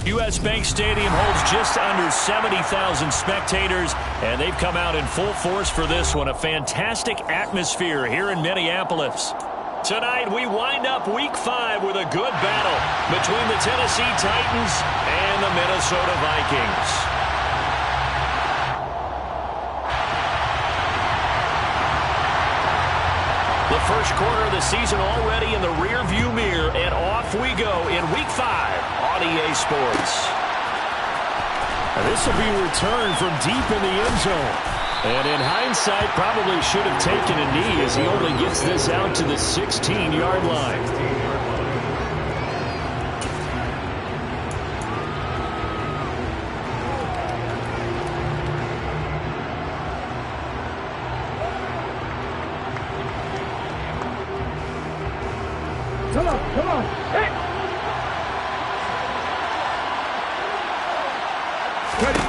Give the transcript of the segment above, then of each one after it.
U.S. Bank Stadium holds just under 70,000 spectators, and they've come out in full force for this one. A fantastic atmosphere here in Minneapolis. Tonight, we wind up Week 5 with a good battle between the Tennessee Titans and the Minnesota Vikings. The first quarter of the season already in the rearview mirror, and off we go in Week 5 on EA Sports. And this will be returned from deep in the end zone. And in hindsight, probably should have taken a knee as he only gets this out to the 16-yard line. Come on, hey! Ready.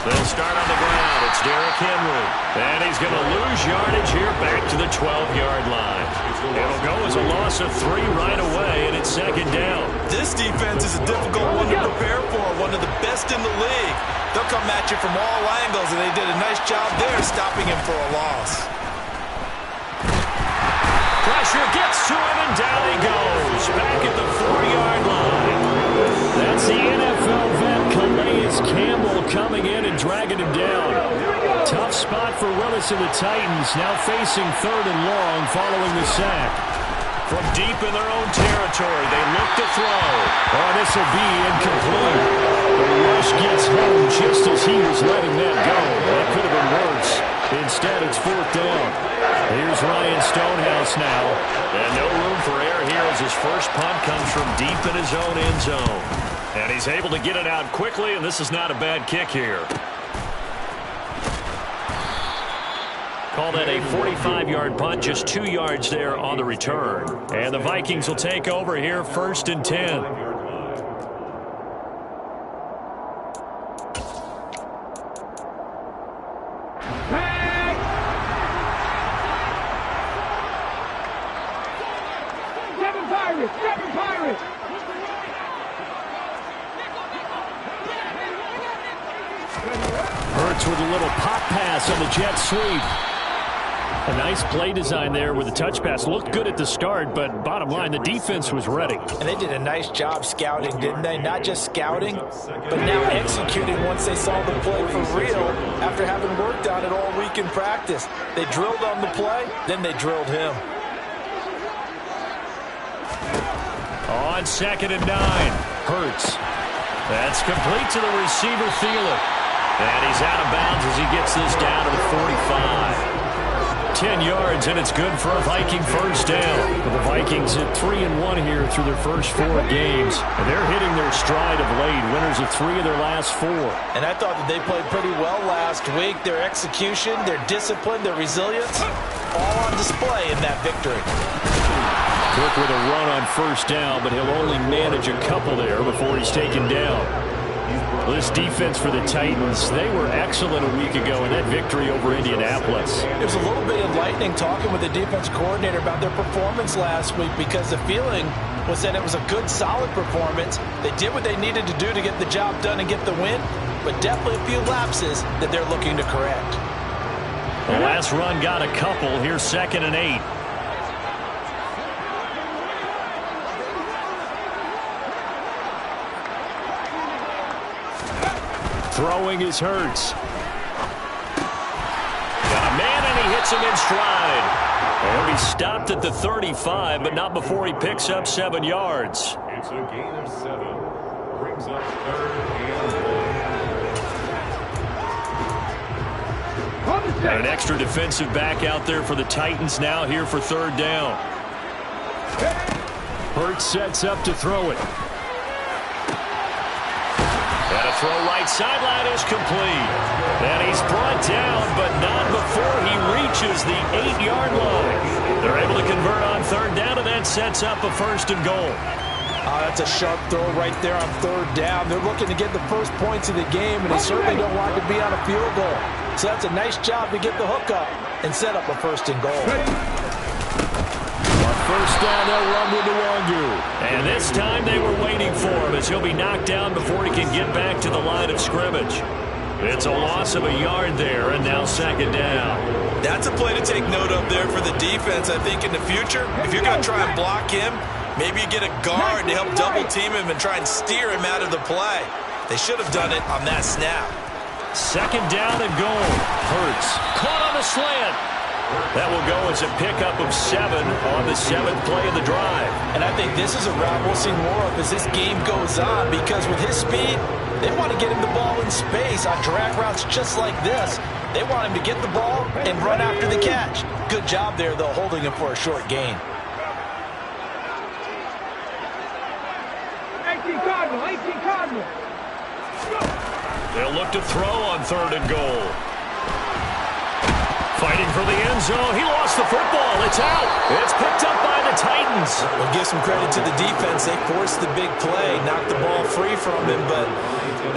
They'll start on the ground. It's Derrick Henry. And he's going to lose yardage here back to the 12-yard line. It'll go as a loss of 3 right away, and it's second down. This defense is a difficult one to prepare for, one of the best in the league. They'll come at you from all angles, and they did a nice job there stopping him for a loss. Pressure gets to him, and down he goes. Back at the 4-yard line. That's the NFL vet Calais Campbell coming in and dragging him down. Tough spot for Willis and the Titans, now facing 3rd and long following the sack. From deep in their own territory, they look to throw. Oh, this will be incomplete. The rush gets home just as he was letting that go. That could have been worse. Instead, it's 4th down. Here's Ryan Stonehouse now. And no room for error here as his first punt comes from deep in his own end zone. And he's able to get it out quickly, and this is not a bad kick here. Call that a 45-yard punt, just 2 yards there on the return. And the Vikings will take over here, 1st and 10. Hurts with a little pop pass on the jet sweep. A nice play design there with the touch pass. Looked good at the start, but bottom line, the defense was ready. And they did a nice job scouting, didn't they? Not just scouting, but now executing once they saw the play for real after having worked on it all week in practice. They drilled on the play, then they drilled him. On 2nd and 9, Hurts. That's complete to the receiver, Thielen. And he's out of bounds as he gets this down to the 45. 10 yards, and it's good for a Viking first down. Well, the Vikings at 3-1 here through their first 4 games. And they're hitting their stride of late, winners of 3 of their last 4. And I thought that they played pretty well last week. Their execution, their discipline, their resilience, all on display in that victory. Cook with a run on first down, but he'll only manage a couple there before he's taken down. This defense for the Titans, they were excellent a week ago in that victory over Indianapolis. It was a little bit enlightening talking with the defense coordinator about their performance last week because the feeling was that it was a good, solid performance. They did what they needed to do to get the job done and get the win, but definitely a few lapses that they're looking to correct. The last run got a couple. Here's 2nd and 8. Throwing is Hurts. Got a man, and he hits him in stride. And he's stopped at the 35, but not before he picks up 7 yards. It's a gain of 7. Brings up 3rd and 1. Got an extra defensive back out there for the Titans now here for 3rd down. Hurts sets up to throw it. And a throw right sideline is complete. And he's brought down, but not before he reaches the 8-yard line. They're able to convert on 3rd down, and that sets up a 1st and goal. That's a sharp throw right there on 3rd down. They're looking to get the first points of the game, and they certainly don't want to be on a field goal. So that's a nice job to get the hook up and set up a 1st and goal. first down, they'll run with the Wangu. And this time they were waiting for him as he'll be knocked down before he can get back to the line of scrimmage. It's a loss of a yard there, and now second down. That's a play to take note of there for the defense, I think, in the future. If you're going to try and block him, maybe you get a guard to help double-team him and try and steer him out of the play. They should have done it on that snap. Second down and goal. Hurts caught on the slant. That will go as a pickup of 7 on the 7th play of the drive. And I think this is a route we'll see more of as this game goes on, because with his speed, they want to get him the ball in space on drag routes just like this. They want him to get the ball and run after the catch. Good job there, though, holding him for a short gain. 18 Cardinal. They'll look to throw on 3rd and goal. Fighting for the end zone. He lost the football. It's out. It's picked up by the Titans. We'll give some credit to the defense. They forced the big play, knocked the ball free from him, but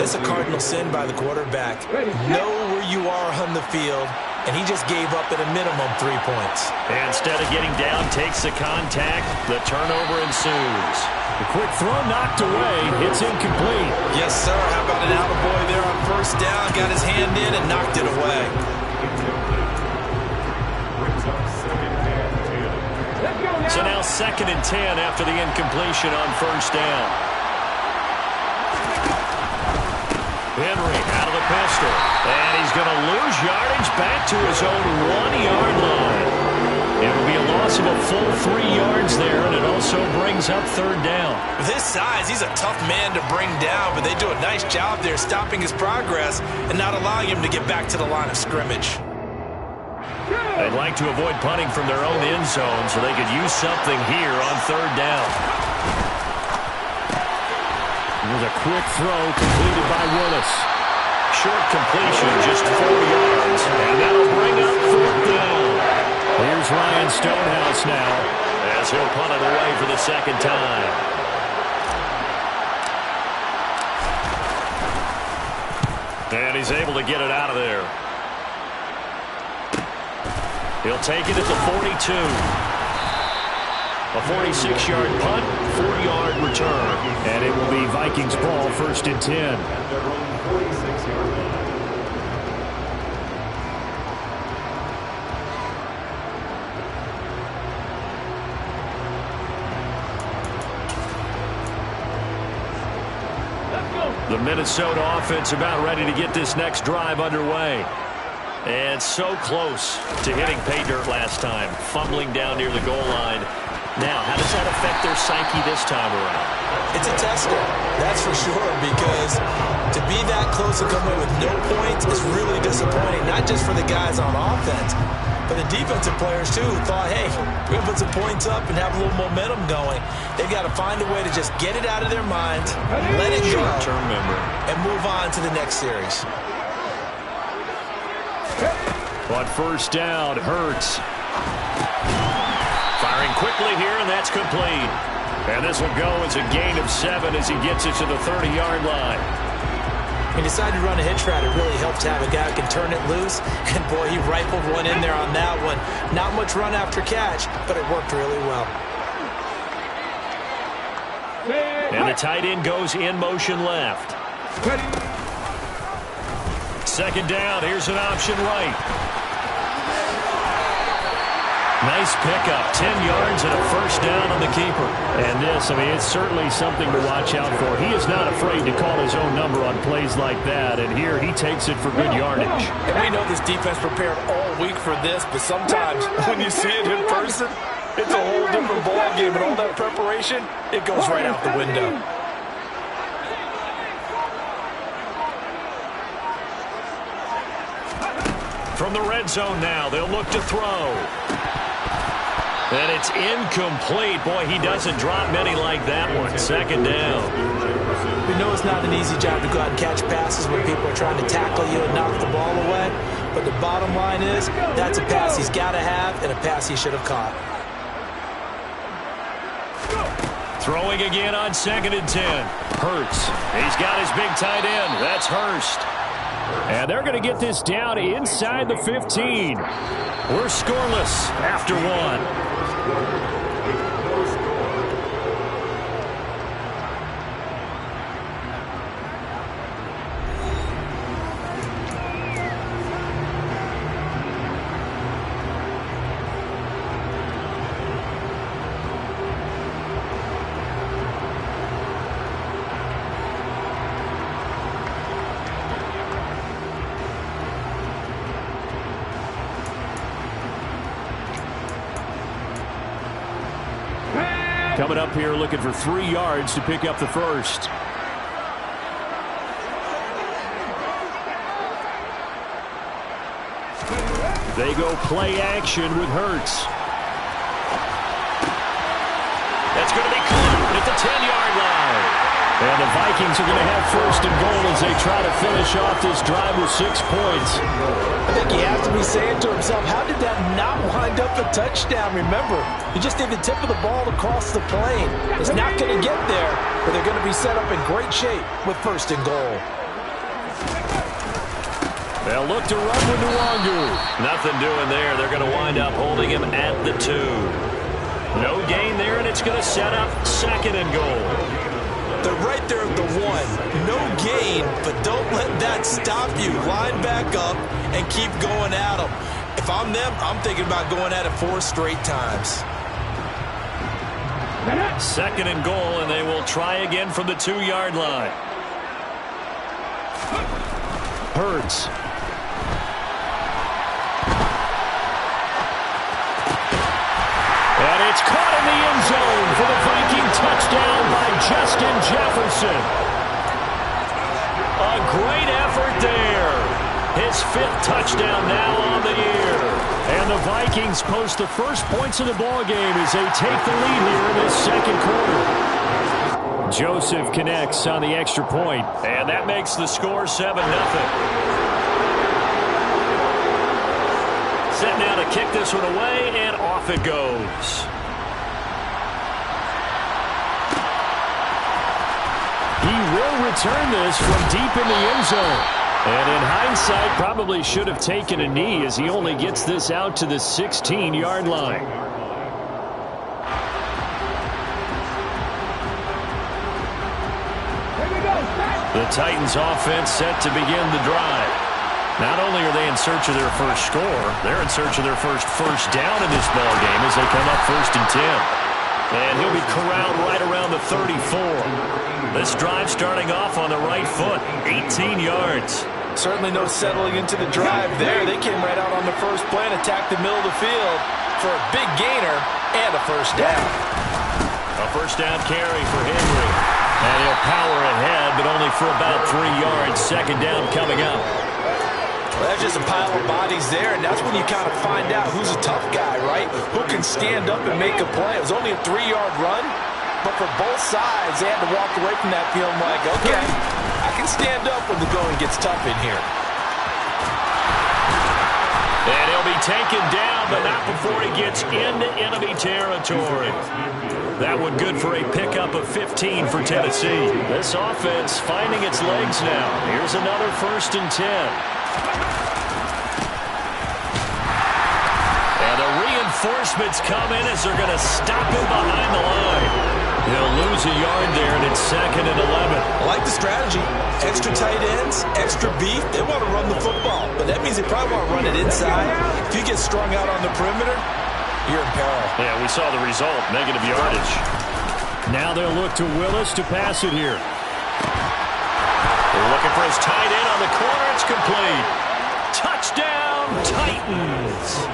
that's a cardinal sin by the quarterback. Know where you are on the field, and he just gave up at a minimum 3 points. And instead of getting down, takes the contact. The turnover ensues. The quick throw knocked away. It's incomplete. Yes, sir. How about an attaboy there on first down? Got his hand in and knocked it away. So now 2nd and 10 after the incompletion on first down. Henry out of the pistol. And he's going to lose yardage back to his own 1-yard line. It will be a loss of a full 3 yards there, and it also brings up 3rd down. With his size, he's a tough man to bring down, but they do a nice job there stopping his progress and not allowing him to get back to the line of scrimmage. They'd like to avoid punting from their own end zone so they could use something here on 3rd down. Here's a quick throw completed by Willis. Short completion, just 4 yards, and that'll bring up 4th down. Here's Ryan Stonehouse now as he'll punt it away for the 2nd time. And he's able to get it out of there. He'll take it at the 42. A 46-yard punt, 4-yard return. And it will be Vikings ball, 1st and 10. The Minnesota offense about ready to get this next drive underway. And so close to hitting pay dirt last time, fumbling down near the goal line. Now, how does that affect their psyche this time around? It's a tester, that's for sure, because to be that close to come away with no points is really disappointing, not just for the guys on offense, but the defensive players, too, who thought, hey, we're going to put some points up and have a little momentum going. They've got to find a way to just get it out of their minds, let it go, short-term memory, and move on to the next series. On first down, Hurts. Firing quickly here, and that's complete. And this will go as a gain of 7 as he gets it to the 30-yard line. He decided to run a hitch route. It really helps to have a guy who can turn it loose. And, boy, he rifled one in there on that one. Not much run after catch, but it worked really well. And the tight end goes in motion left. 2nd down. Here's an option right. Nice pickup, 10 yards and a first down on the keeper. And this, I mean, it's certainly something to watch out for. He is not afraid to call his own number on plays like that, and here he takes it for good yardage. And we know this defense prepared all week for this, but sometimes when you see it in person, it's a whole different ballgame, and all that preparation, it goes right out the window. From the red zone now, they'll look to throw. And it's incomplete. Boy, he doesn't drop many like that one. 2nd down. We know it's not an easy job to go out and catch passes when people are trying to tackle you and knock the ball away. But the bottom line is, that's a pass he's got to have and a pass he should have caught. Throwing again on 2nd and 10. Hurts. He's got his big tight end. That's Hurst. And they're going to get this down inside the 15. We're scoreless after 1. Coming up here looking for 3 yards to pick up the first. They go play action with Hurts. That's going to be caught at the 10-yard line. And the Vikings are going to have first and goal as they try to finish off this drive with 6 points. I think he has to be saying to himself, how did that not wind up a touchdown? Remember, he just did the tip of the ball across the plane. It's not going to get there, but they're going to be set up in great shape with first and goal. They'll look to run with Nwangu. Nothing doing there. They're going to wind up holding him at the 2. No gain there, and it's going to set up second and goal. They're right there at the 1. No gain, but don't let that stop you. Line back up and keep going at them. If I'm them, I'm thinking about going at it 4 straight times. Second and goal, and they will try again from the 2-yard line. Hurts. And it's caught in the end zone for the Viking touchdown by Justin Jefferson. A great effort there. His 5th touchdown now on the year. And the Vikings post the first points of the ballgame as they take the lead here in this second quarter. Joseph connects on the extra point. And that makes the score 7-0. Set now to kick this one away, and off it goes. He will return this from deep in the end zone. And in hindsight, probably should have taken a knee as he only gets this out to the 16-yard line. The Titans offense set to begin the drive. Not only are they in search of their first score, they're in search of their first down in this ballgame as they come up 1st and 10. And he'll be corralled right around the 34. This drive starting off on the right foot, 18 yards. Certainly no settling into the drive there. They came right out on the first play and attacked the middle of the field for a big gainer and a first down. A first down carry for Henry. And he'll power ahead, but only for about 3 yards. Second down coming up. Well, that's just a pile of bodies there, and that's when you kind of find out who's a tough guy, right? Who can stand up and make a play. It was only a 3-yard run, but for both sides, they had to walk away from that feeling like, okay, I can stand up when the going gets tough in here. And he'll be taken down, but not before he gets into enemy territory. That one good for a pickup of 15 for Tennessee. This offense finding its legs now. Here's another 1st and 10. And the reinforcements come in as they're going to stop him behind the line. He'll lose a yard there, and it's 2nd and 11. I like the strategy. Extra tight ends, extra beef. They want to run the football, but that means they probably want to run it inside. If you get strung out on the perimeter, you're in peril. Yeah, we saw the result, negative yardage. Now they'll look to Willis to pass it here. They're looking for his tight end on the corner. It's complete. Touchdown, Titans.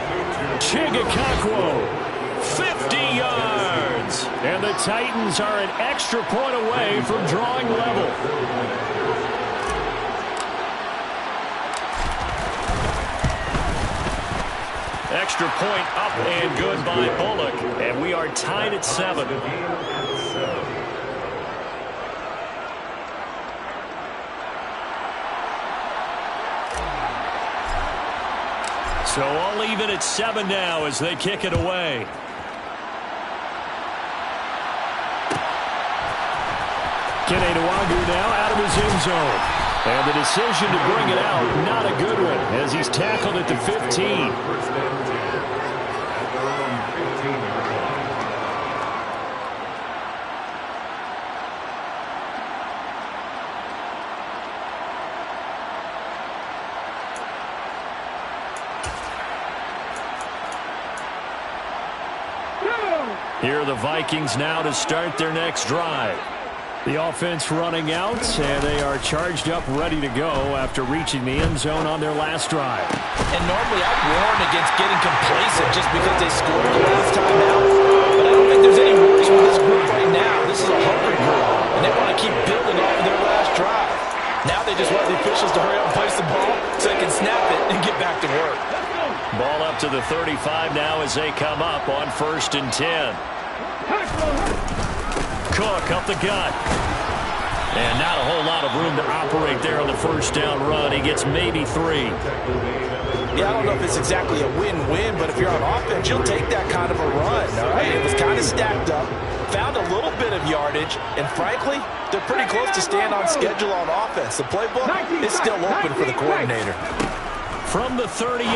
Chigakakwo, 50 yards. And the Titans are an extra point away from drawing level. Extra point up and good by Bullock. And we are tied at 7. So all even at 7 now as they kick it away. Kene Nwangu now out of his end zone. And the decision to bring it out, not a good one, as he's tackled at the 15. Here are the Vikings now to start their next drive. The offense running out, and they are charged up, ready to go after reaching the end zone on their last drive. And normally I'd warn against getting complacent just because they scored the last time out. But I don't think there's any worries with this group this is a hungry group, and they want to keep building off of their last drive. Now they just want the officials to hurry up and place the ball so they can snap it and get back to work. Ball up to the 35 now as they come up on 1st and 10. Cook up the gut. And not a whole lot of room to operate there on the first down run. He gets maybe 3. Yeah, I don't know if it's exactly a win-win, but if you're on offense, you'll take that kind of a run, all right? It was kind of stacked up, found a little bit of yardage, and frankly, they're pretty close to staying on schedule on offense. The playbook is still open for the coordinator. From the 38,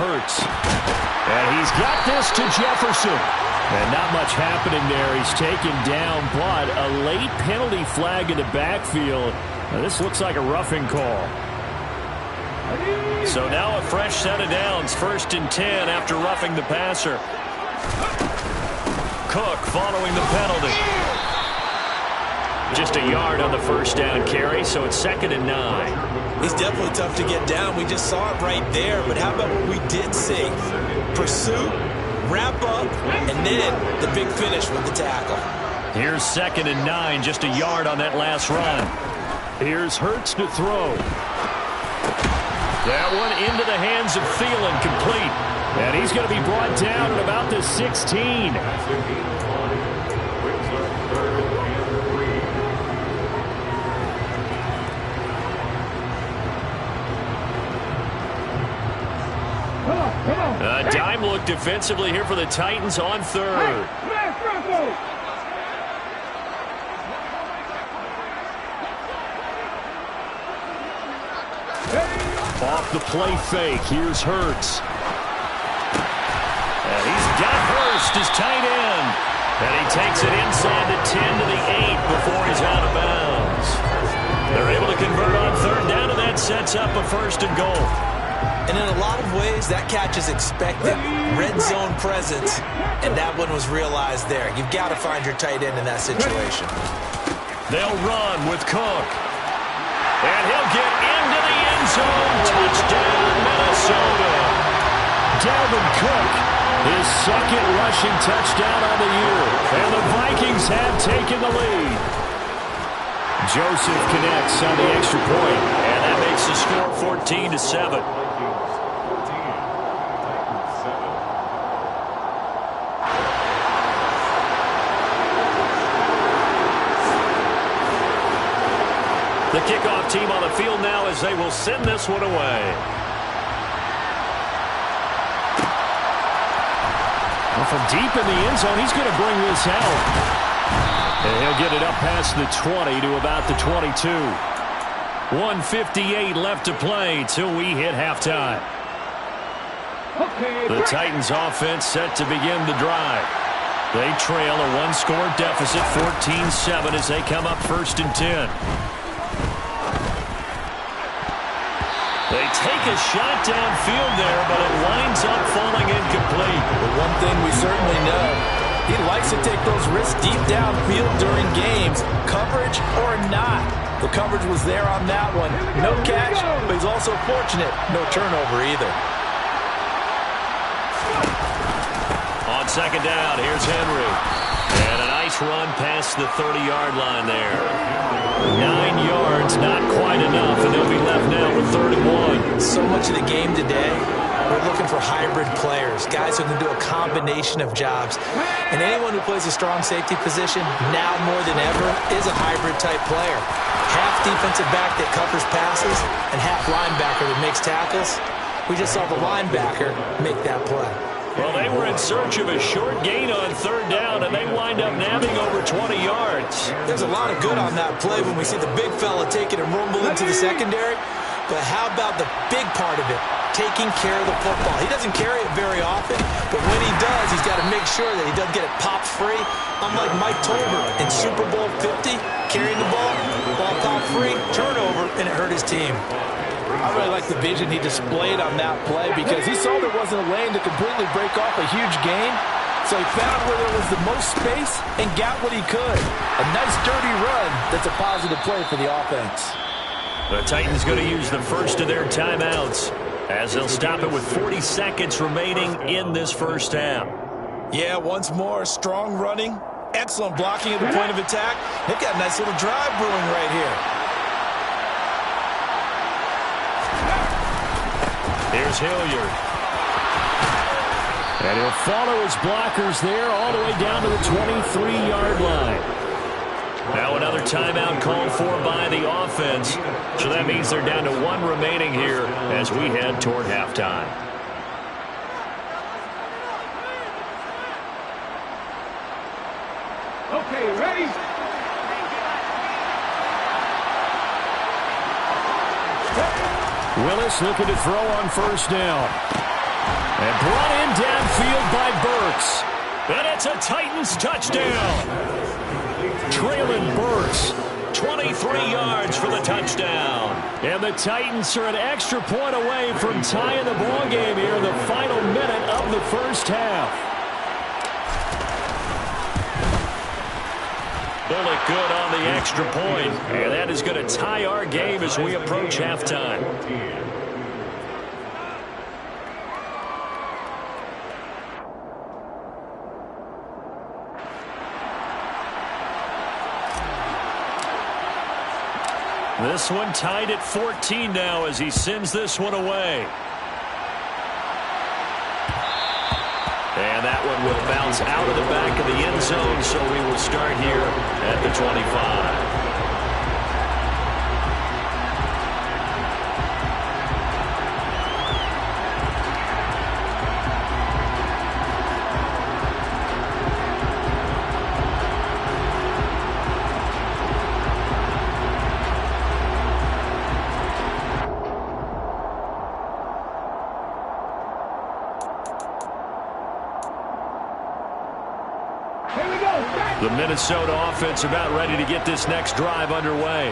Hurts. And he's got this to Jefferson. And not much happening there. He's taken down, but a late penalty flag in the backfield. Now, this looks like a roughing call. So now a fresh set of downs. 1st and 10 after roughing the passer. Cook following the penalty. Just a yard on the first down carry, so it's 2nd and 9. He's definitely tough to get down. We just saw it right there, but how about what we did see? Pursuit, wrap up, and then the big finish with the tackle. Here's 2nd and 9, just a yard on that last run. Here's Hurts to throw. That one into the hands of Thielen, complete. And he's going to be brought down at about the 16. A dime look defensively here for the Titans on 3rd. Off the play fake, here's Hurts. And he's got Hurst as tight end. And he takes it inside the 10 to the 8 before he's out of bounds. They're able to convert on 3rd down, and that sets up a 1st and goal. And in a lot of ways, that catch is expected. Red zone presence, and that one was realized there. You've got to find your tight end in that situation. They'll run with Cook. And he'll get into the end zone. Touchdown, Minnesota. Dalvin Cook, his 2nd rushing touchdown on the year. And the Vikings have taken the lead. Joseph connects on the extra point, and that makes the score 14-7. The kickoff team on the field now as they will send this one away. Well, from deep in the end zone, he's going to bring this out. And he'll get it up past the 20 to about the 22. 1:58 left to play till we hit halftime. The Titans offense set to begin the drive. They trail a 1-score deficit, 14-7 as they come up 1st and 10. They take a shot downfield there, but it winds up falling incomplete. But one thing we certainly know, he likes to take those risks deep downfield during games, coverage or not. The coverage was there on that one. No catch, but he's also fortunate. No turnover either. On 2nd down, here's Henry. And a nice run past the 30-yard line there. 9 yards, not quite enough, and they'll be left now with 3rd and 1. So much of the game today, we're looking for hybrid players, guys who can do a combination of jobs. And anyone who plays a strong safety position, now more than ever, is a hybrid-type player. Half defensive back that covers passes, and half linebacker that makes tackles. We just saw the linebacker make that play. Well, they were in search of a short gain on 3rd down, and they wind up nabbing over 20 yards. There's a lot of good on that play when we see the big fella take it and rumble into the secondary. But how about the big part of it, taking care of the football? He doesn't carry it very often, but when he does, he's got to make sure that he doesn't get it popped free. Unlike Mike Tolbert in Super Bowl 50, carrying the ball popped free, turnover, and it hurt his team. I really like the vision he displayed on that play because he saw there wasn't a lane to completely break off a huge gain. So he found where there was the most space and got what he could. A nice dirty run that's a positive play for the offense. The Titans going to use the first of their timeouts as they'll stop it with 40 seconds remaining in this first half. Yeah, once more, strong running Excellent blocking at the point of attack. They've got a nice little drive brewing right here. Here's Hilliard. And he'll follow his blockers there all the way down to the 23-yard line. Now another timeout called for by the offense. So that means they're down to 1 remaining here as we head toward halftime. Okay, ready? Willis looking to throw on first down. And brought in downfield by Burks. And it's a Titans touchdown. Traylon Burks, 23 yards for the touchdown. And the Titans are an extra point away from tying the ball game here in the final minute of the first half. Bullock good on the extra point. And that is going to tie our game as we approach halftime. This one tied at 14 now as he sends this one away. And that one will bounce out of the back of the end zone, so we will start here at the 25. The Minnesota offense about ready to get this next drive underway.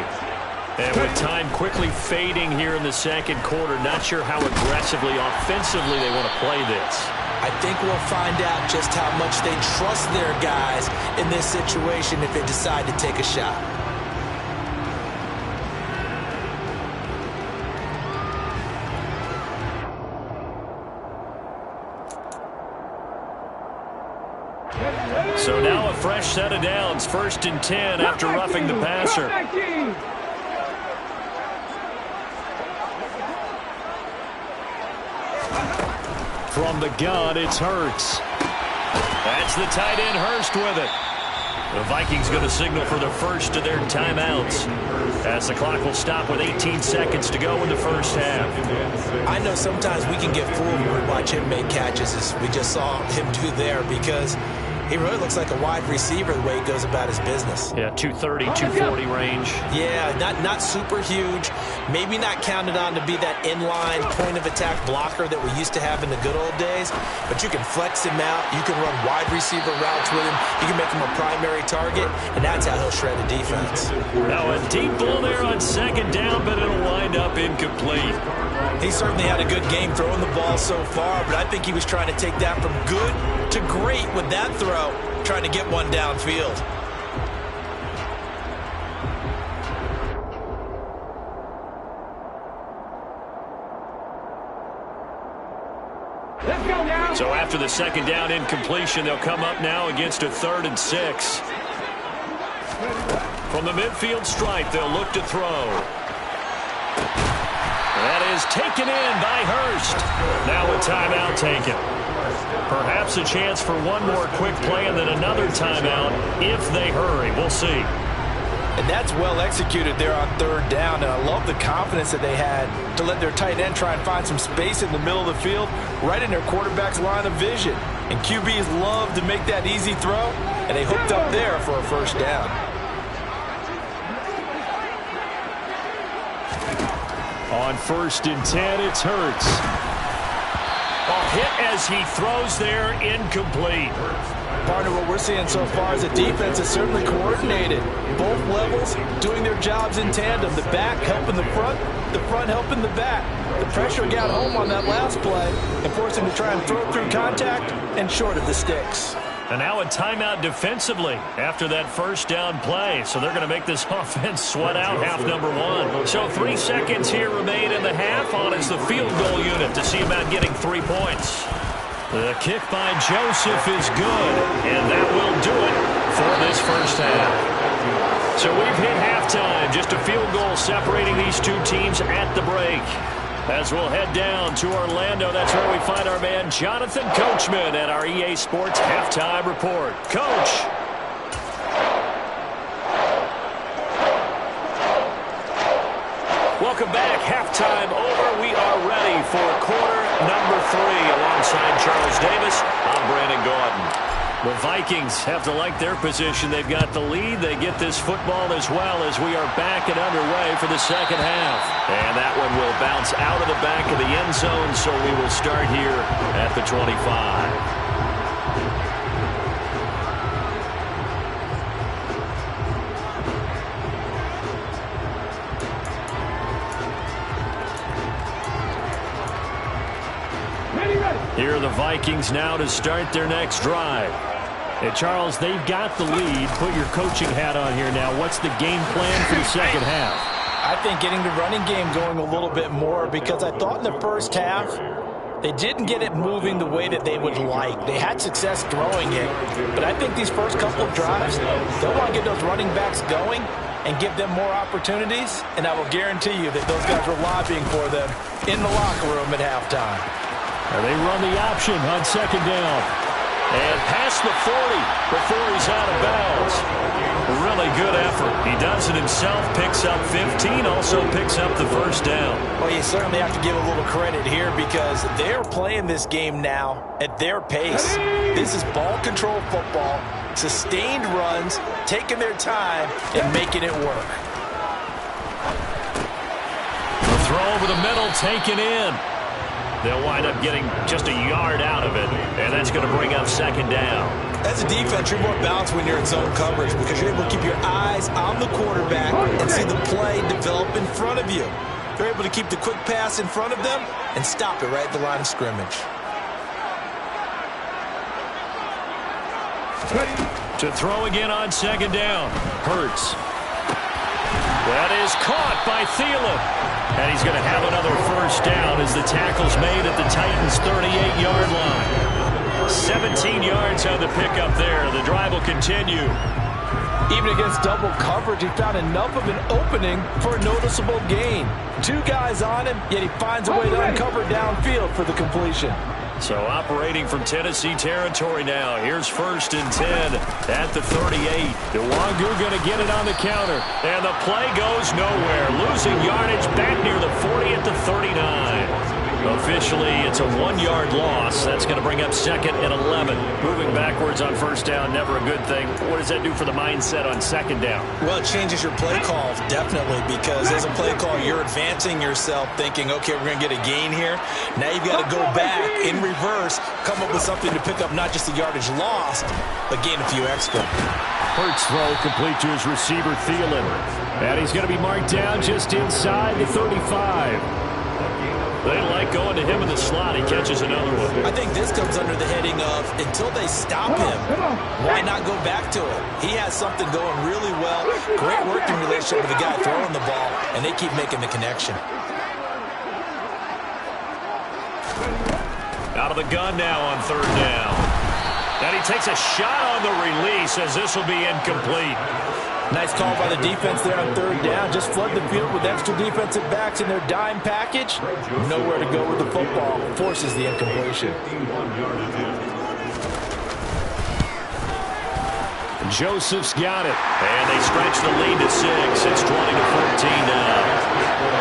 And with time quickly fading here in the second quarter, not sure how aggressively, offensively they want to play this. I think we'll find out just how much they trust their guys in this situation if they decide to take a shot. So now a fresh set of downs, 1st and 10 after roughing the passer. From the gun, it's Hurts. That's the tight end, Hurst, with it. The Vikings going to signal for the first of their timeouts as the clock will stop with 18 seconds to go in the first half. I know sometimes we can get fooled when we watch him make catches, as we just saw him do there, because he really looks like a wide receiver the way he goes about his business. Yeah, 230, 240 range. Yeah, not super huge. Maybe not counted on to be that inline point-of-attack blocker that we used to have in the good old days. But you can flex him out. You can run wide receiver routes with him. You can make him a primary target, and that's how he'll shred a defense. Now a deep ball there on second down, but it'll wind up incomplete. He certainly had a good game throwing the ball so far, but I think he was trying to take that from good to great with that throw, trying to get one downfield. Let's go now. So after the second down incompletion, they'll come up now against a 3rd and 6. From the midfield stripe, they'll look to throw. That is taken in by Hurst. Now a timeout taken. Perhaps a chance for one more quick play and then another timeout if they hurry. We'll see. And that's well executed there on 3rd down. And I love the confidence that they had to let their tight end try and find some space in the middle of the field, right in their quarterback's line of vision. And QBs love to make that easy throw, and they hooked up there for a first down. On 1st and 10, it's Hurts. A hit as he throws there, incomplete. Partner, what we're seeing so far is the defense is certainly coordinated. Both levels doing their jobs in tandem. The back helping the front helping the back. The pressure got home on that last play and forced him to try and throw through contact and short of the sticks. And now a timeout defensively after that first down play. So they're going to make this offense sweat out half number 1. So 3 seconds here remain in the half. On is the field goal unit to see about getting 3 points. The kick by Joseph is good, and that will do it for this first half. So we've hit halftime. Just a field goal separating these two teams at the break. As we'll head down to Orlando, that's where we find our man Jonathan Coachman at our EA Sports Halftime Report. Coach. Welcome back. Halftime over. We are ready for quarter number 3. Alongside Charles Davis, I'm Brandon Gaudin. The Vikings have to like their position. They've got the lead. They get this football as well as we are back and underway for the second half. And that one will bounce out of the back of the end zone, so we will start here at the 25. Here are the Vikings now to start their next drive. Hey, Charles, they've got the lead. Put your coaching hat on here now. What's the game plan for the second half? I think getting the running game going a little bit more, because I thought in the first half they didn't get it moving the way that they would like. They had success throwing it, but I think these first couple of drives, they'll want to get those running backs going and give them more opportunities, and I will guarantee you that those guys were lobbying for them in the locker room at halftime. And they run the option on second down. And past the 40 before he's out of bounds. Really good effort. He does it himself, picks up 15, also picks up the first down. Well, you certainly have to give a little credit here because they're playing this game now at their pace. This is ball control football, sustained runs, taking their time and making it work. The throw over the middle, taken in. They'll wind up getting just a yard out of it, and that's going to bring up second down. As a defense, you're more balanced when you're in zone coverage because you're able to keep your eyes on the quarterback and see the play develop in front of you. You're able to keep the quick pass in front of them and stop it right at the line of scrimmage. To throw again on second down. Hurts. That is caught by Thielen. And he's going to have another first down as the tackle's made at the Titans' 38-yard line. 17 yards on the pickup there. The drive will continue. Even against double coverage, he found enough of an opening for a noticeable gain. 2 guys on him, yet he finds a way to uncover downfield for the completion. So operating from Tennessee territory now. Here's 1st and 10 at the 38. Nwangu going to get it on the counter. And the play goes nowhere. Losing yardage back near the 40 at the 39. Officially, it's a 1-yard loss. That's going to bring up 2nd and 11. Moving backwards on first down, never a good thing. What does that do for the mindset on second down? Well, it changes your play call, definitely, because as a play call, you're advancing yourself thinking, okay, we're going to get a gain here. Now you've got to go back in reverse, come up with something to pick up not just the yardage lost, but gain a few extra. Hurts throw complete to his receiver, Thielen. And he's going to be marked down just inside the 35. They like going to him in the slot. He catches another one. I think this comes under the heading of until they stop him, why not go back to it? He has something going really well. Great working relationship with the guy throwing the ball, and they keep making the connection. Out of the gun now on 3rd down. And he takes a shot on the release as this will be incomplete. Nice call by the defense there on 3rd down. Just flood the field with extra defensive backs in their dime package. Nowhere to go with the football. Forces the incompletion. Joseph's got it. And they stretch the lead to 6. It's 20-14 now.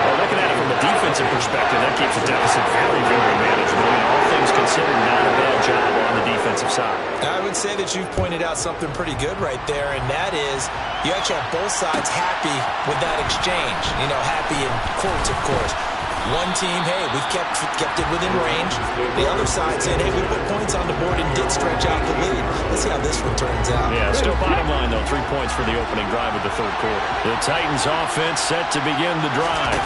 Well, looking at it from a defensive perspective, that keeps the deficit very, very manageable. And all things considered, not a bad job on the defensive side. I would say that you've pointed out something pretty good right there, and that is you actually have both sides happy with that exchange. You know, happy in quotes, of course. One team, hey, we've kept it within range. The other side saying, hey, we put points on the board and did stretch out the lead. Let's see how this one turns out. Yeah, still bottom line, though. 3 points for the opening drive of the 3rd quarter. The Titans offense set to begin the drive.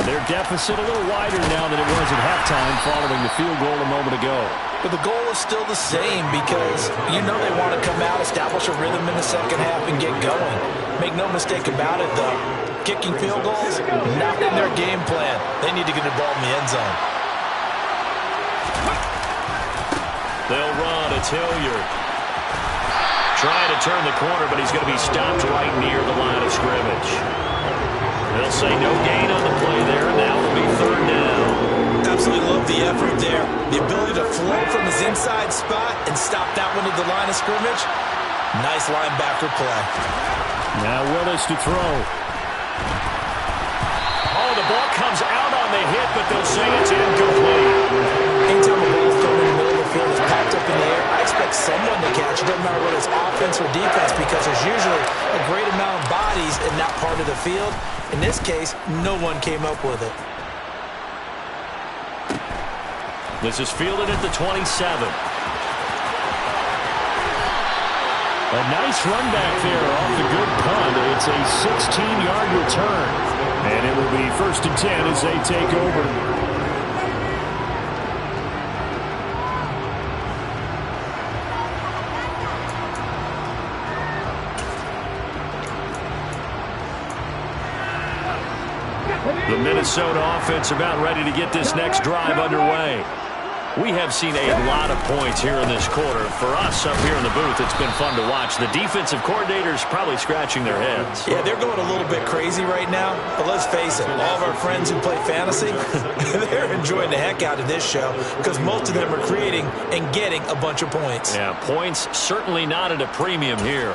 And their deficit a little wider now than it was at halftime following the field goal a moment ago. But the goal is still the same because you know they want to come out, establish a rhythm in the second half, and get going. Make no mistake about it, though. Kicking field goals, not in their game plan. They need to get the ball in the end zone. They'll run. It's Hilliard. Trying to turn the corner, but he's going to be stopped right near the line of scrimmage. They'll say no gain on the play there. Now it'll be third down. Absolutely love the effort there. The ability to float from his inside spot and stop that one at the line of scrimmage. Nice linebacker play. Now Willis to throw. Oh, the ball comes out on the hit, but they'll say it's incomplete. Anytime a ball thrown in the middle of the field is popped up in the air, I expect someone to catch it. Doesn't matter whether it's offense or defense, because there's usually a great amount of bodies in that part of the field. In this case, no one came up with it. This is fielded at the 27. A nice run back there off the good punt. It's a 16-yard return. And it will be 1st and 10 as they take over. The Minnesota offense about ready to get this next drive underway. We have seen a lot of points here in this quarter. For us up here in the booth, it's been fun to watch. The defensive coordinators probably scratching their heads. Yeah, they're going a little bit crazy right now. But let's face it, all of our friends who play fantasy, they're enjoying the heck out of this show because most of them are creating and getting a bunch of points. Yeah, points certainly not at a premium here.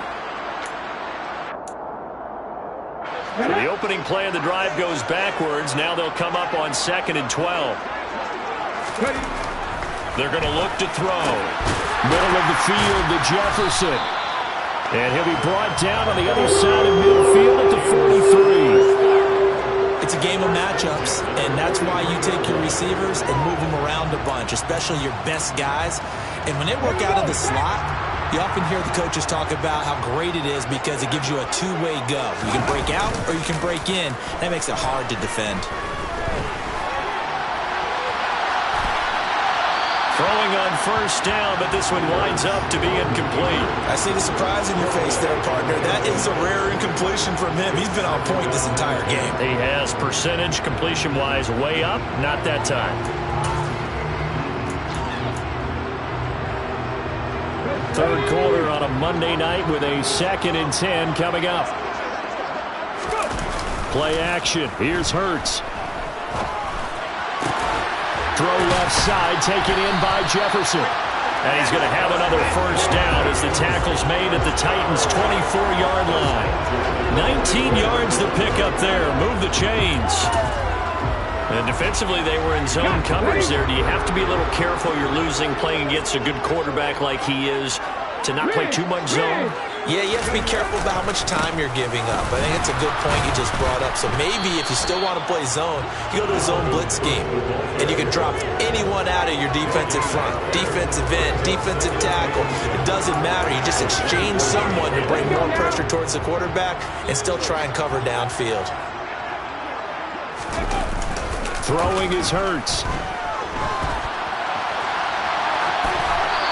So the opening play of the drive goes backwards. Now they'll come up on 2nd and 12. They're going to look to throw. Middle of the field to Jefferson. And he'll be brought down on the other side of midfield at the 43. It's a game of matchups, and that's why you take your receivers and move them around a bunch, especially your best guys. And when they work out of the slot, you often hear the coaches talk about how great it is because it gives you a two-way go. You can break out or you can break in. That makes it hard to defend. Throwing on 1st down, but this one winds up to be incomplete. I see the surprise in your face there, partner. That is a rare incompletion from him. He's been on point this entire game. He has percentage completion-wise way up, not that time. Third quarter on a Monday night with a 2nd and 10 coming up. Play action. Here's Hurts. Throw left side, taken in by Jefferson. And he's going to have another 1st down as the tackle's made at the Titans' 24-yard line. 19 yards to pick up there. Move the chains. And defensively, they were in zone coverage there. Do you have to be a little careful? You're losing, playing against a good quarterback like he is, to not play too much zone? Yeah, you have to be careful about how much time you're giving up. I think it's a good point you just brought up. So maybe if you still want to play zone, you go to a zone blitz scheme. And you can drop anyone out of your defensive front. Defensive end, defensive tackle. It doesn't matter. You just exchange someone to bring more pressure towards the quarterback and still try and cover downfield. Throwing is Hurts.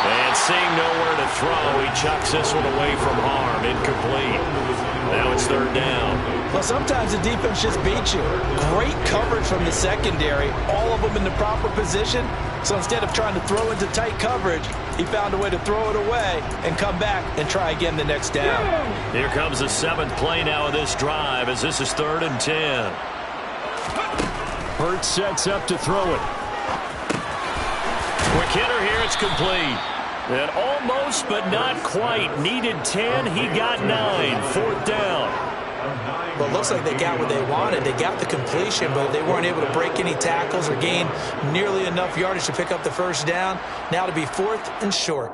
And seeing nowhere to throw, he chucks this one away from harm. Incomplete. Now it's 3rd down. Well, sometimes the defense just beats you. Great coverage from the secondary, all of them in the proper position. So instead of trying to throw into tight coverage, he found a way to throw it away and come back and try again the next down. Here comes the 7th play now of this drive as this is 3rd and 10. Hurts sets up to throw it. Quick hitter here, it's complete. And almost, but not quite. Needed 10, he got 9. 4th down. Well, it looks like they got what they wanted. They got the completion, but they weren't able to break any tackles or gain nearly enough yardage to pick up the 1st down. Now to be 4th and short.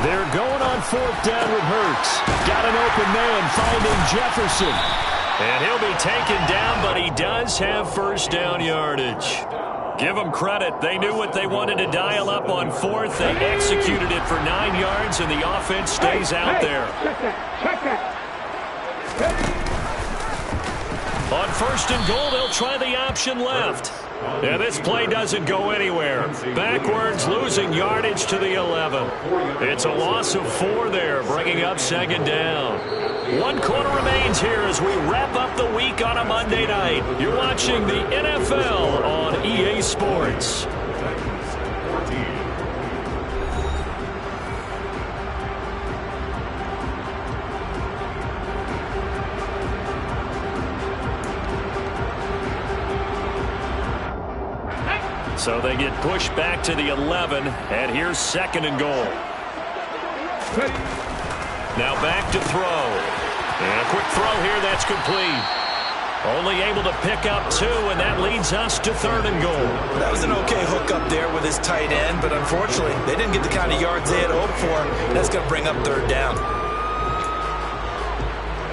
They're going on 4th down with Hurts. Got an open man finding Jefferson. And he'll be taken down, but he does have 1st down yardage. Give them credit. They knew what they wanted to dial up on fourth. They executed it for 9 yards, and the offense stays out there. Check that. On first and goal, they'll try the option left. And this play doesn't go anywhere. Backwards, losing yardage to the 11. It's a loss of 4 there, bringing up second down. 1 quarter remains here as we wrap up the week on a Monday night. You're watching the NFL on EA Sports. So they get pushed back to the 11, and here's second and goal. Now back to throw. And a quick throw here, that's complete. Only able to pick up 2, and that leads us to third and goal. That was an okay hook up there with his tight end, but unfortunately, they didn't get the kind of yards they had hoped for. That's going to bring up third down.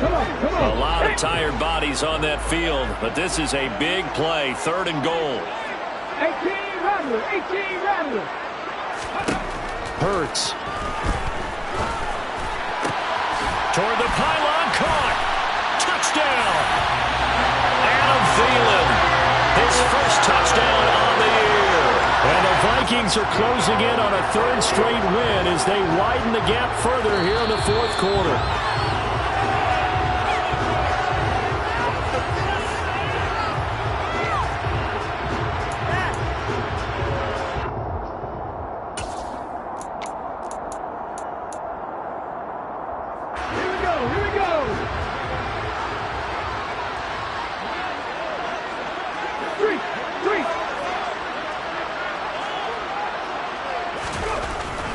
A lot of tired bodies on that field, but this is a big play, third and goal. 18 Rattler. Hurts. Toward the pylon, caught. Touchdown. Adam Thielen, his first touchdown on the year. And the Vikings are closing in on a third straight win as they widen the gap further here in the fourth quarter.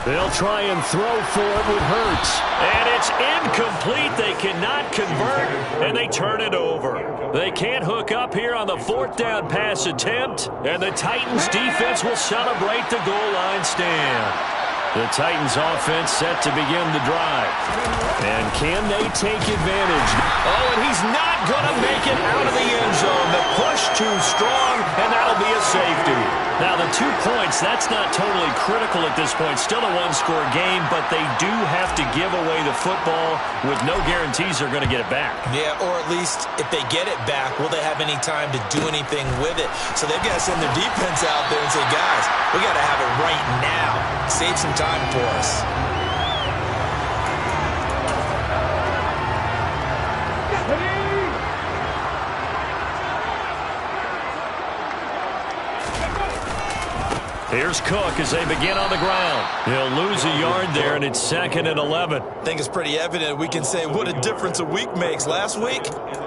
They'll try and throw for it with Hurts. And it's incomplete. They cannot convert, and they turn it over. They can't hook up here on the fourth down pass attempt, and the Titans defense will celebrate the goal line stand. The Titans offense set to begin the drive. And can they take advantage? Oh, and he's not going to make it out of the end zone. The push too strong, and that'll be a safety. Now, the 2 points, that's not totally critical at this point. Still a one-score game, but they do have to give away the football with no guarantees they're going to get it back. Yeah, or at least if they get it back, will they have any time to do anything with it? So they've got to send their defense out there and say, guys, we got to have it right now. Save some time for us. Here's Cook as they begin on the ground. He'll lose a yard there, and it's second and 11. I think it's pretty evident. We can say what a difference a week makes. Last week,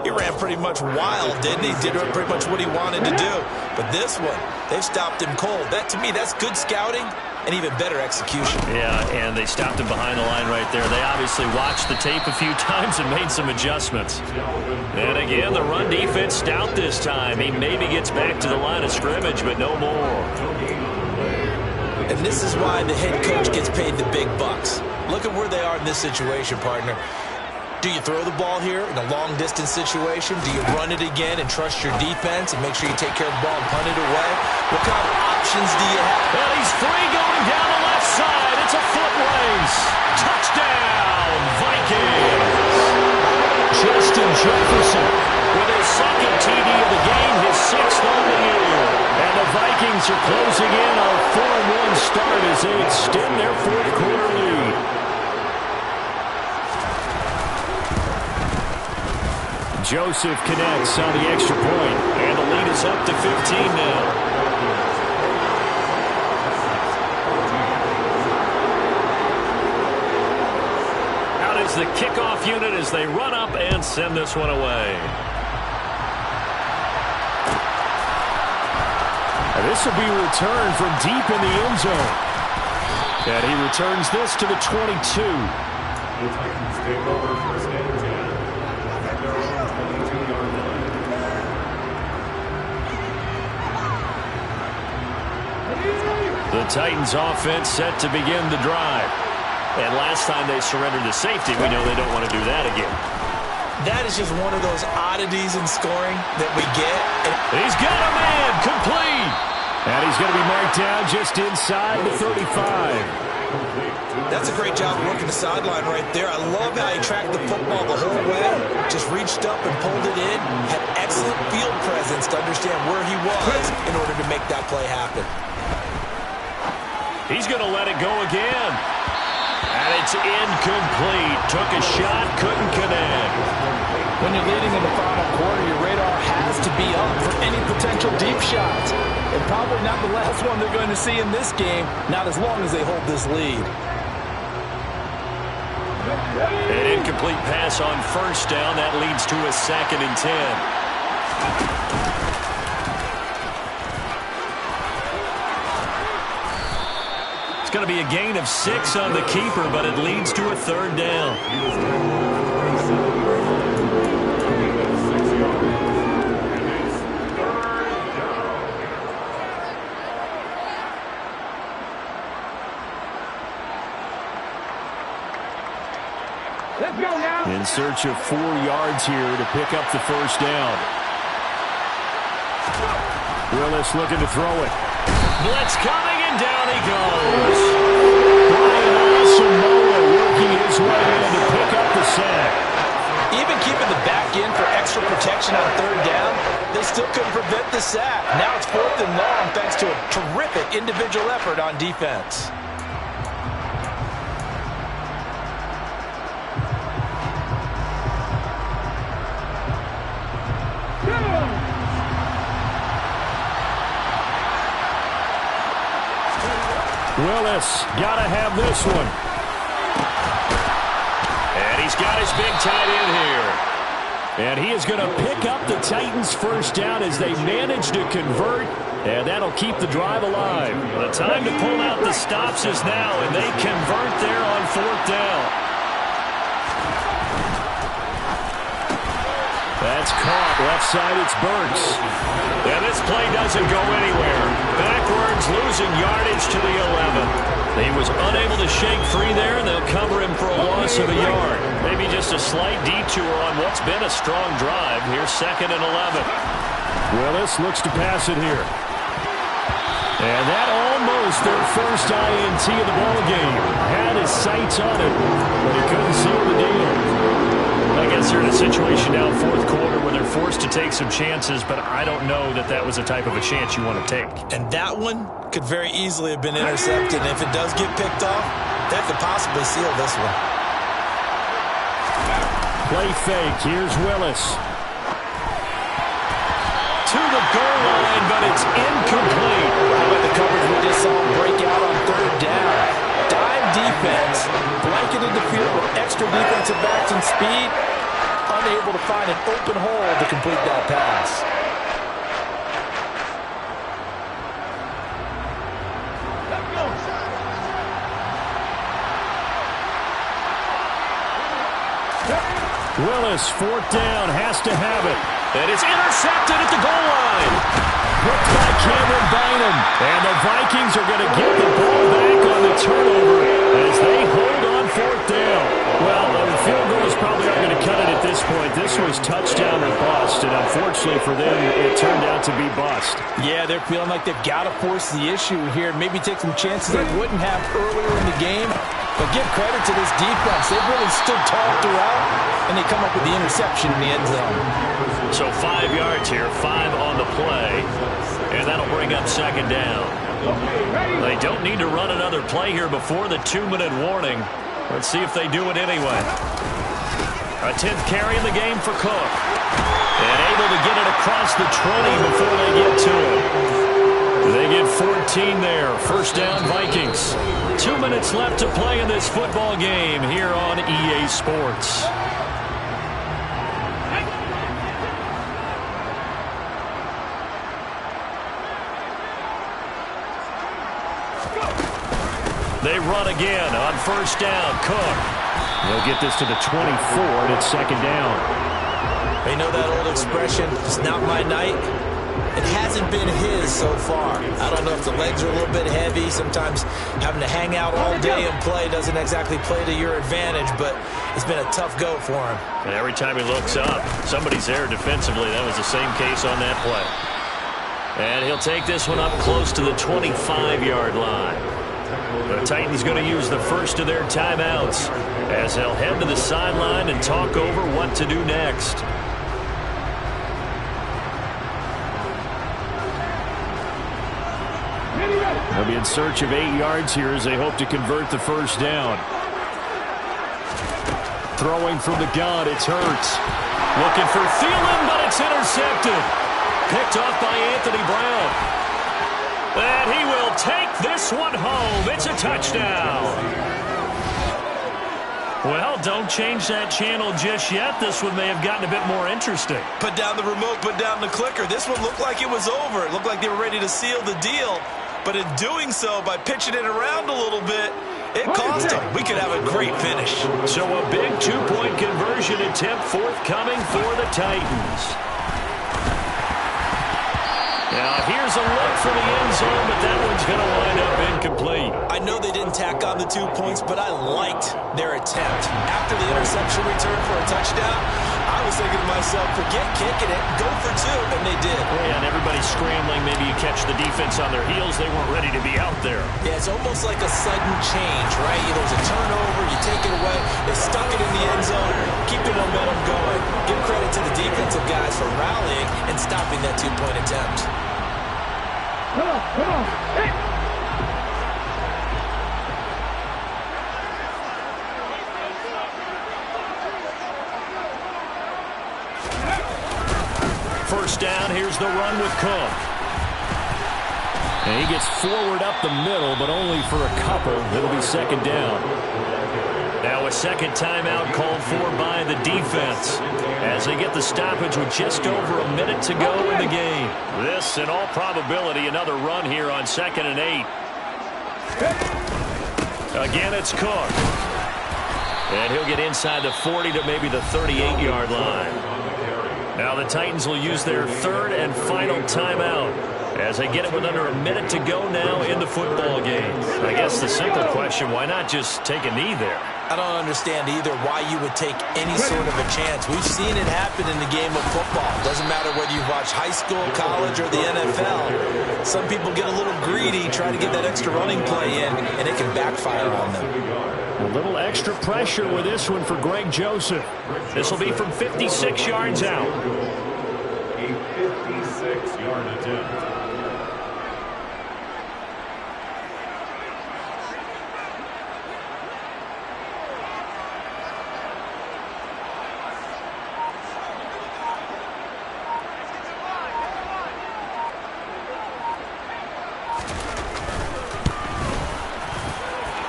he ran pretty much wild, didn't he? Did pretty much what he wanted to do. But this one, they've stopped him cold. That, to me, that's good scouting and even better execution. Yeah, and they stopped him behind the line right there. They obviously watched the tape a few times and made some adjustments. And again, the run defense stout this time. He maybe gets back to the line of scrimmage, but no more. And this is why the head coach gets paid the big bucks. Look at where they are in this situation, partner. Do you throw the ball here in a long-distance situation? Do you run it again and trust your defense and make sure you take care of the ball and punt it away? What kind of options do you have? Well, he's free going down the left side. It's a foot race. Touchdown, Vikings. Justin Jefferson with his second TD of the game, his 6th on the year. And the Vikings are closing in on a 4-1 start as they extend their fourth quarter lead. Joseph connects on the extra point, and the lead is up to 15 now. Out is the kickoff unit as they run up and send this one away. And this will be returned from deep in the end zone. And he returns this to the 22. The Titans offense set to begin the drive. And last time they surrendered to safety, we know they don't want to do that again. That is just one of those oddities in scoring that we get. He's got a man, complete. And he's going to be marked down just inside the 35. That's a great job of working the sideline right there. I love how he tracked the football the whole way. Just reached up and pulled it in. Had excellent field presence to understand where he was in order to make that play happen. He's going to let it go again. And it's incomplete. Took a shot, couldn't connect. When you're leading in the final quarter, your radar has to be up for any potential deep shots. And probably not the last one they're going to see in this game, not as long as they hold this lead. An incomplete pass on first down. That leads to a 2nd and 10. It's going to be a gain of 6 on the keeper, but it leads to a 3rd down. Let's go now. In search of 4 yards here to pick up the first down. Willis looking to throw it. Blitz coming, and down he goes. Brian Asamoah working his way in to pick up the sack. Even keeping the back end for extra protection on 3rd down, they still couldn't prevent the sack. Now it's 4th and long thanks to a terrific individual effort on defense. Willis got to have this one. And he's got his big tight end here. And he is going to pick up the Titans' first down as they manage to convert. And that'll keep the drive alive. The time to pull out the stops is now, and they convert there on 4th down. That's caught. Left side, it's Burks. And this play doesn't go anywhere. Backwards, losing yardage to the 11. He was unable to shake free there, and they'll cover him for a loss of a yard. Maybe just a slight detour on what's been a strong drive. Here's 2nd and 11. Willis looks to pass it here. And that almost their first INT of the ball game. Had his sights on it, but he couldn't seal the deal. I guess they're in a situation now, 4th quarter, where they're forced to take some chances, but I don't know that that was the type of a chance you want to take. And that one could very easily have been intercepted. And if it does get picked off, that could possibly seal this one. Play fake. Here's Willis. To the goal line, but it's incomplete. How about the coverage we just saw break out on 3rd down? Dive defense, blanketed the field with extra defensive backs and speed, unable to find an open hole to complete that pass. Willis, 4th down, has to have it. And it's intercepted at the goal line. Picked by Cameron Bynum. And the Vikings are going to get the ball back on the turnover as they hold on 4th down. Well, the field goals probably aren't going to cut it at this point. This was touchdown or bust, and unfortunately for them, it turned out to be bust. Yeah, they're feeling like they've got to force the issue here. Maybe take some chances they wouldn't have earlier in the game. But give credit to this defense. They've really stood tall throughout, and they come up with the interception in the end zone. So 5 yards here, 5 on the play, and that'll bring up 2nd down. They don't need to run another play here before the 2-minute warning. Let's see if they do it anyway. A 10th carry in the game for Cook. And able to get it across the 20 before they get to it. They get 14 there. First down, Vikings. 2 minutes left to play in this football game here on EA Sports. They run again on first down. Cook. They'll get this to the 24, and it's 2nd down. You know that old expression, it's not my night? It hasn't been his so far. I don't know if the legs are a little bit heavy. Sometimes having to hang out all day and play doesn't exactly play to your advantage, but it's been a tough go for him. And every time he looks up, somebody's there defensively. That was the same case on that play. And he'll take this one up close to the 25-yard line. The Titans going to use the first of their timeouts as they'll head to the sideline and talk over what to do next. They'll be in search of 8 yards here as they hope to convert the first down. Throwing from the gun, it's Hurts. Looking for Thielen, but it's intercepted. Picked off by Anthony Brown. And he will take this one home. It's a touchdown. Well, don't change that channel just yet. This one may have gotten a bit more interesting. Put down the remote, put down the clicker. This one looked like it was over. It looked like they were ready to seal the deal. But in doing so, by pitching it around a little bit, it cost them. We could have a great finish. So a big two-point conversion attempt forthcoming for the Titans. Now here's a look for the end zone, but that one's going to wind up incomplete. I know they didn't tack on the 2 points, but I liked their attempt. After the interception return for a touchdown, I was thinking to myself, forget kicking it, go for 2, and they did. Yeah, and everybody's scrambling. Maybe you catch the defense on their heels. They weren't ready to be out there. Yeah, it's almost like a sudden change, right? There's a turnover, you take it away, they stuck it in the end zone, keep the momentum going. Give credit to the defensive guys for rallying and stopping that 2-point attempt. Come on. Hey. First down, here's the run with Cook. And he gets forward up the middle, but only for a couple. It'll be second down. Now a second timeout called for by the defense as they get the stoppage with just over a minute to go in the game. This, in all probability, another run here on 2nd and 8. Again, it's Cook. And he'll get inside the 40 to maybe the 38-yard line. Now the Titans will use their third and final timeout as they get it with under a minute to go now in the football game. I guess the simple question, why not just take a knee there? I don't understand either why you would take any sort of a chance. We've seen it happen in the game of football. Doesn't matter whether you watch high school, college, or the NFL. Some people get a little greedy, try to get that extra running play in, and it can backfire on them. A little extra pressure with this one for Greg Joseph. This will be from 56 yards out. A 56-yard attempt.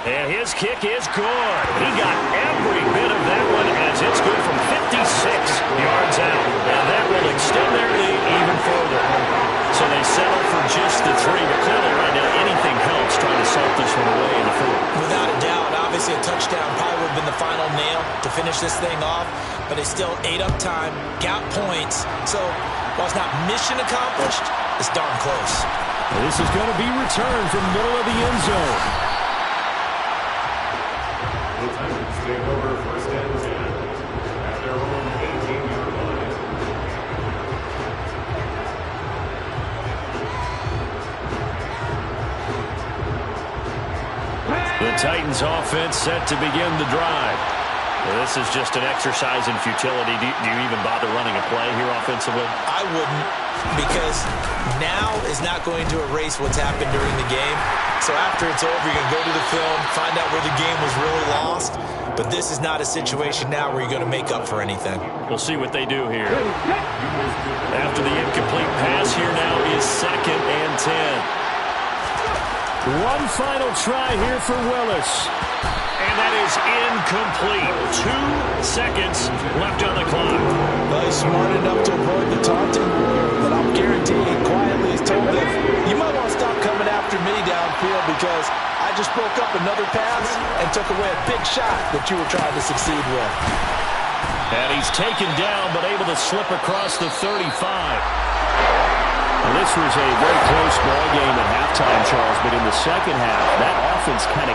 And his kick is good. He got every bit of that one as it's good from 56 yards out. And that will extend their lead even further. So they settle for just the 3, but clearly right now anything helps trying to salt this one away in the 4th. Without a doubt, obviously a touchdown probably would have been the final nail to finish this thing off, but they still ate up time, got points. So while it's not mission accomplished, it's darn close. This is going to be returned from the middle of the end zone. The Titans take over first and 10 at their own 18-yard line. The Titans offense set to begin the drive. Well, this is just an exercise in futility. Do you even bother running a play here offensively? I wouldn't, because now is not going to erase what's happened during the game. So after it's over, you're going to go to the film, find out where the game was really lost. But this is not a situation now where you're going to make up for anything. We'll see what they do here. After the incomplete pass, here now is 2nd and 10. One final try here for Willis. And that is incomplete. 2 seconds left on the clock. Well, he's smart enough to avoid the taunting, but I'm guaranteeing quietly he's told him, you might want to stop coming after me downfield because I just broke up another pass and took away a big shot that you were trying to succeed with. And he's taken down but able to slip across the 35. Well, this was a very close ball game at halftime, Charles, but in the second half, that offense kind of